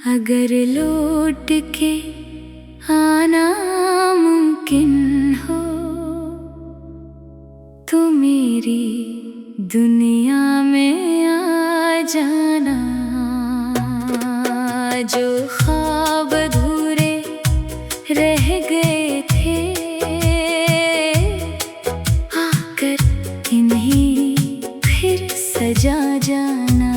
अगर लौट के आना मुमकिन हो तो मेरी दुनिया में आ जाना। जो ख्वाब अधूरे रह गए थे आकर इन्हीं फिर सजा जाना।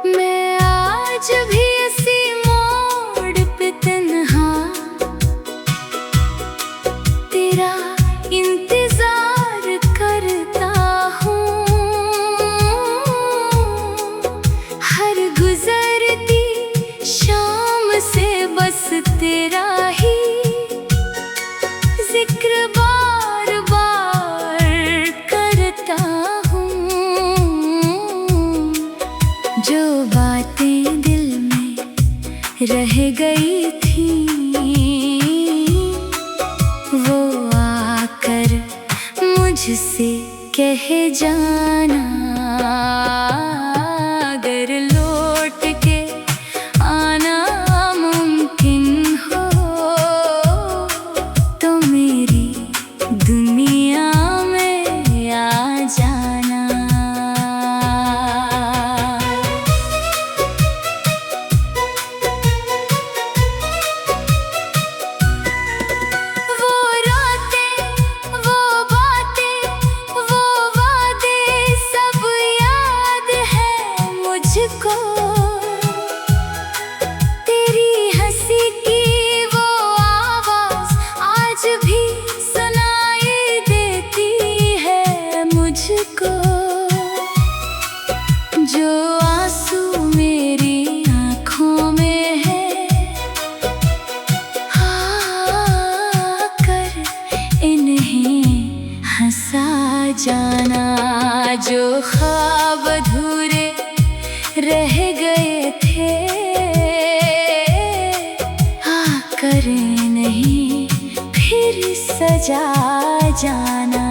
मैं आज भी इसी मोड़ पे तन्हा तेरा इंतजार करता हूँ। हर गुजरती शाम से बस तेरा ही जिक्र बार बार करता हूँ। जो बातें दिल में रह गई थी वो आकर मुझसे कह जाना। अगर लौट के आना मुमकिन हो तो मेरी दुनिया में आ जाना। वो रातें, वो बातें, वो वादे सब याद है मुझको। तेरी हंसी की वो आवाज आज भी सुनाई देती है मुझको। जो आंसू मेरी आँखों में है आकर इन्हें हंसा जाना। जो ख्वाब अधूरे रह गए थे आकर नहीं फिर सजा जाना।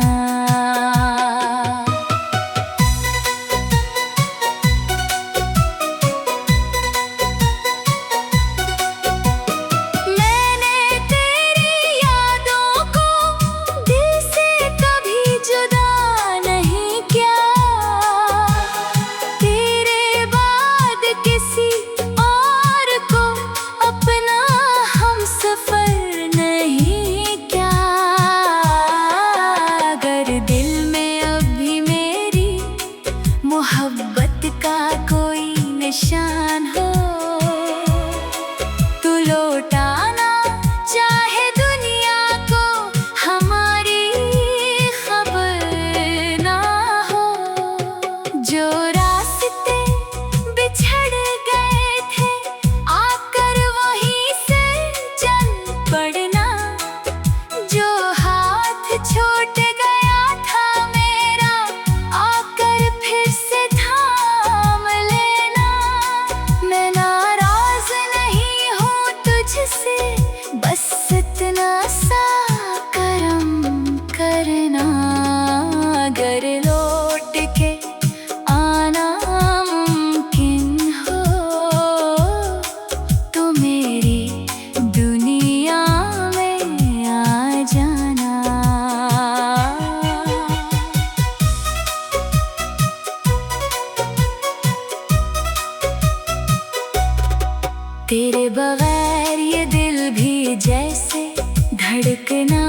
मैंने तेरी यादों को दिल से कभी जुदा नहीं किया। तेरे बाद किसी और को अपना हमसफर नहीं किया। अगर दिल में अभी मेरी मोहब्बत का कोई निशान हो तू लौटाना चाहे दुनिया को हमारी खबर ना हो। जो रास्ते बिछड़ गए थे आकर वहीं से चल पड़ना। जो हाथ छूट गया था मेरा आकर फिर से थाम लेना। मैं नाराज नहीं हूँ तुझसे बस इतना सा करम करना। अगर लौट के आना मुमकिन हो तो मेरी दुनिया में आ जाना। तेरे बगैर ये दिल भी जैसे धड़कना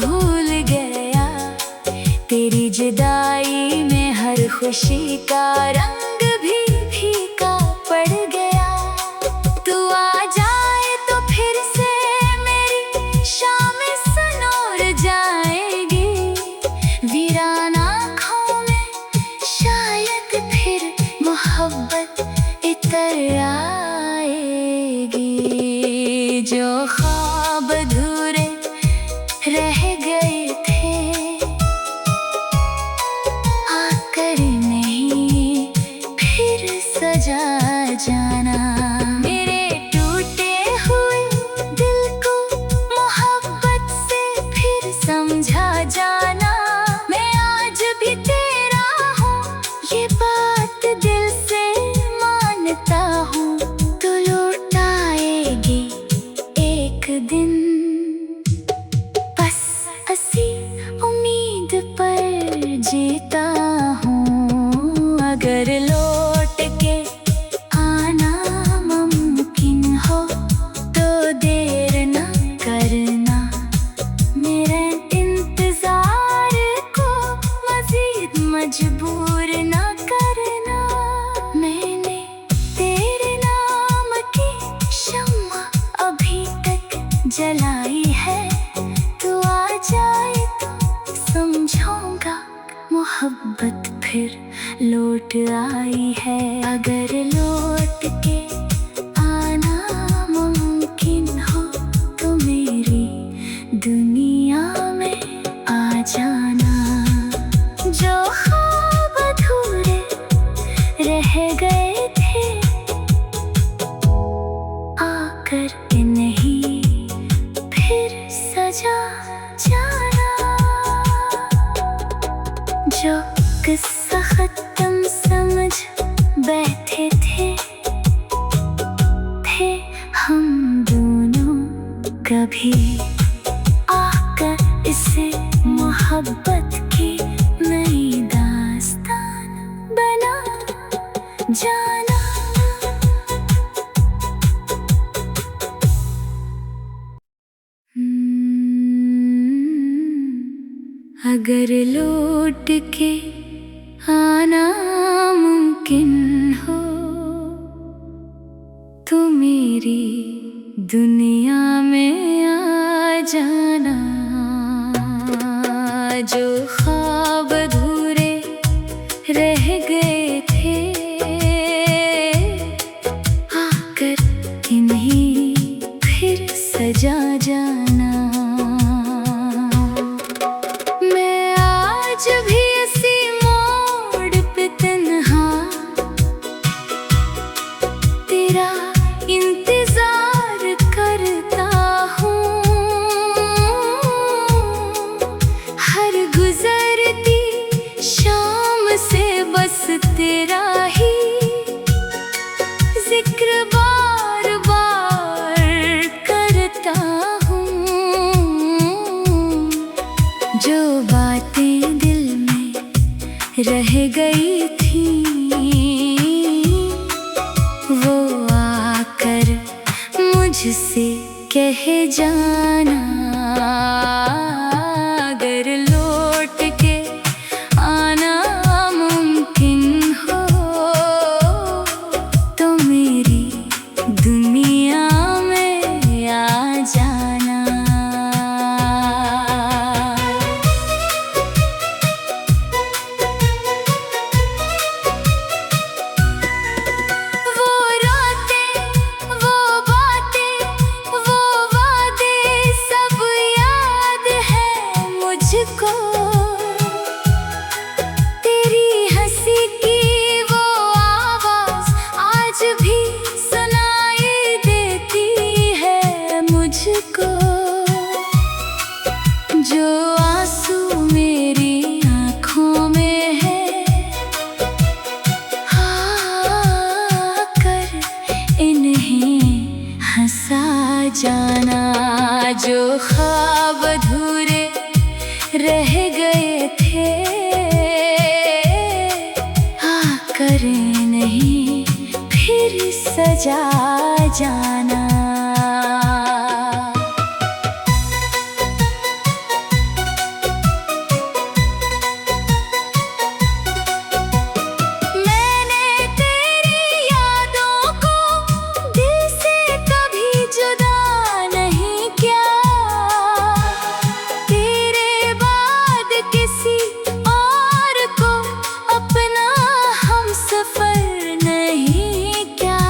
भूल गया। तेरी जुदाई में हर खुशी का रंग भी फीका पड़ गया। तू आ जाए तो फिर से मेरी शामें सनोर जाएगी। वीरान आँखों में शायद फिर मोहब्बत इतर आएगी। जो ख्वाब अधूरे रह गए थे आकर नहीं जीता हूँ। अगर लौट के आना मुमकिन हो तो देर न करना, मेरे इंतजार को मजीद मजबूर न करना। मैंने तेरे नाम की शम्मा अभी तक जलाई है, तू आ जाए तो समझूंगा मोहब्बत फिर लौट आई है। अगर लौट के आना मुमकिन हो तो मेरी दुनिया में आ जाना। जो ख्वाब अधूरे रह गए थे आकर इन्हीं फिर सजा जाना। जो किस्सा खत्म समझ बैठे थे हम दोनों, कभी आकर इसे मोहब्बत की नई दास्तान बना जाना। अगर लौट के आना मुमकिन हो तो मेरी दुनिया में आ जाना। जो ख्वाब अधूरे रह गए थे आकर इन्हीं फिर सजा जाना। मैं आज भी इसी मोड़ पे तन्हा तेरा इंतजार करता हूँ। हर गुजरती शाम से बस तेरा ही जिक्र बार बार करता हूँ। जो बातें दिल में रह गई थी वो आकर मुझसे कह जाना। अगर लौट के आना मुमकिन हो तो मेरी दुनिया में आ जाना। वो रातें, वो बातें, वो वादे सब याद है मुझको। तेरी हंसी की वो आवाज आज भी सुनाई देती है मुझको। जो आंसू मेरी आँखों में है आकर इन्हें हंसा जाना। जो ख्वाब अधूरे रह गए थे आकर नहीं फिर सजा जाना। मैंने तेरी यादों को दिल से कभी जुदा नहीं किया, तेरे बाद किसी और को अपना हमसफर नहीं किया।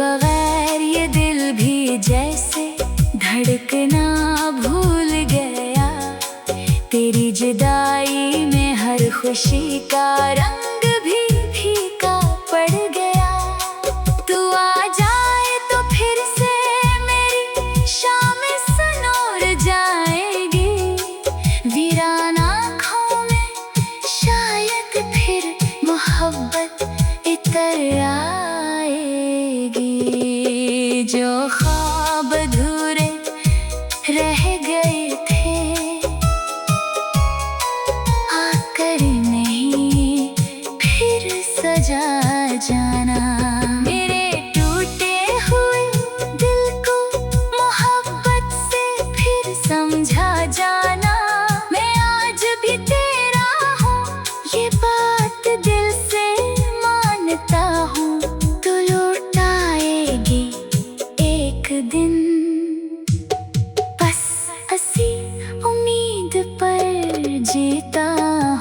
बगैर ये दिल भी जैसे धड़कना भूल गया। तेरी जुदाई में हर खुशी का रंग भी फीका पड़ गया। तू आ जाए तो फिर से मेरी शामें सनोर जाएगी। वीरान आँखों में शायद फिर मोहब्बत इतर आएगी। जो ख्वाब अधूरे रह गए थे आकर नहीं फिर सजा जाना। मेरे टूटे हुए दिल को मोहब्बत से फिर समझा जाना। मैं आज भी तेरा हूँ ये बात दिल से मानता हूँ। तू लौट आएगी एक दिन, बस हंसी उम्मीद पर जीता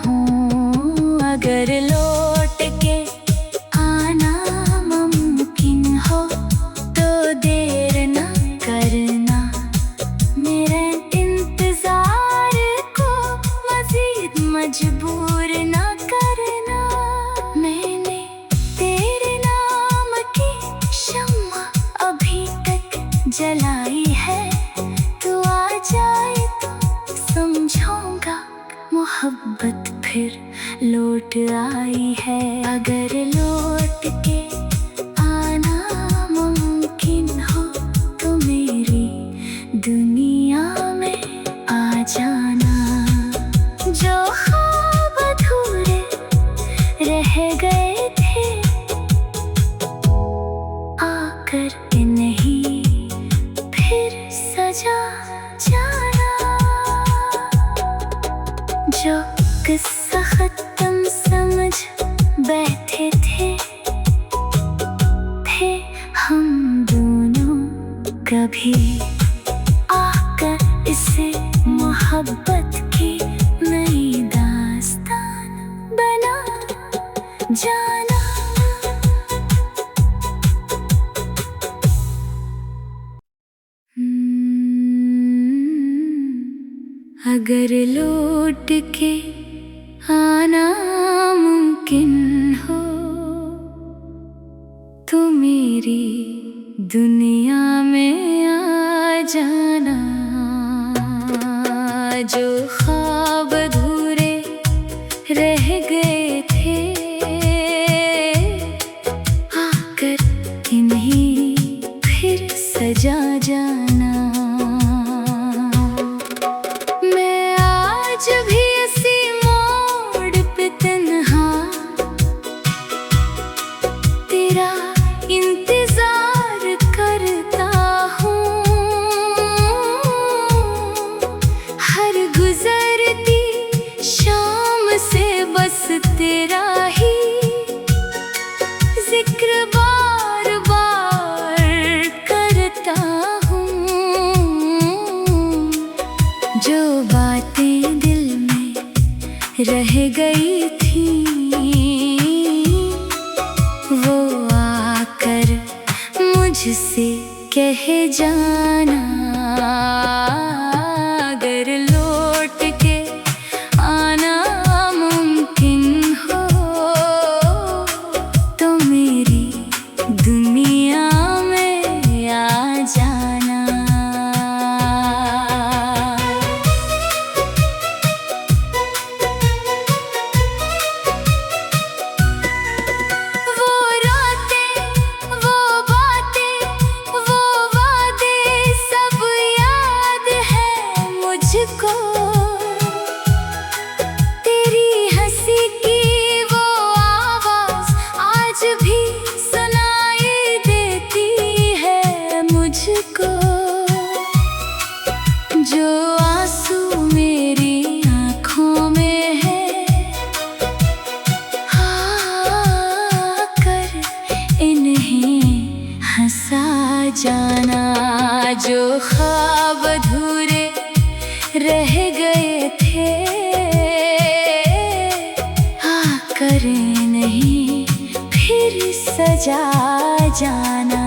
हूँ। अगर लौट के आना मुमकिन हो तो देर न करना। मेरे इंतजार को मजीद मजबूर न करना। मैंने तेरे नाम की शम्मा अभी तक जलाई है। तू आ जाए तो समझूंगा मोहब्बत फिर लौट आई है। अगर लौट के आना मुमकिन हो तो मेरी दुनिया में आ जाना। जो ख्वाब अधूरे रह गए थे आकर नहीं फिर सजा जाना। जो किस्सा खत्म समझ बैठे थे हम दोनों, कभी आकर इसे मोहब्बत की नई दास्तान बना जाना। अगर लौट के आना मुमकिन हो तो मेरी दुनिया में आ जाना। जो ख्वाब अधूरे रह गए थे आकर इन्हीं फिर सजा जाना। मैं आज भी इसी मोड़ पे तन्हा तेरा इंतजार करता हूँ। हर गुजरती शाम से बस तेरा ही जिक्र बार बार करता हूँ। जो बातें दिल में रह गई थी वो आकर मुझसे कह जाना। अगर लौट के आना मुमकिन हो तो मेरी दुनिया में आ जाना। वो रातें, वो बातें, वो वादे सब याद है मुझको। तेरी हंसी की वो आवाज आज भी सुनाई देती है मुझको। जो आंसू मेरी आँखों में है आकर इन्हें हंसा जाना। जो ख्वाब अधूरे रह गए थे आकर नहीं फिर सजा जाना।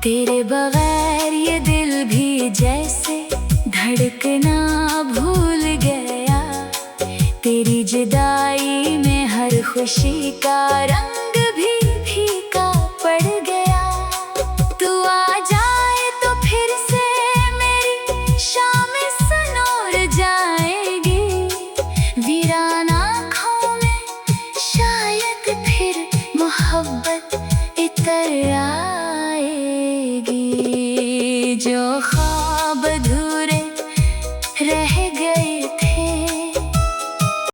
तेरे बगैर ये दिल भी जैसे धड़कना भूल गया। तेरी जुदाई में हर खुशी का रंग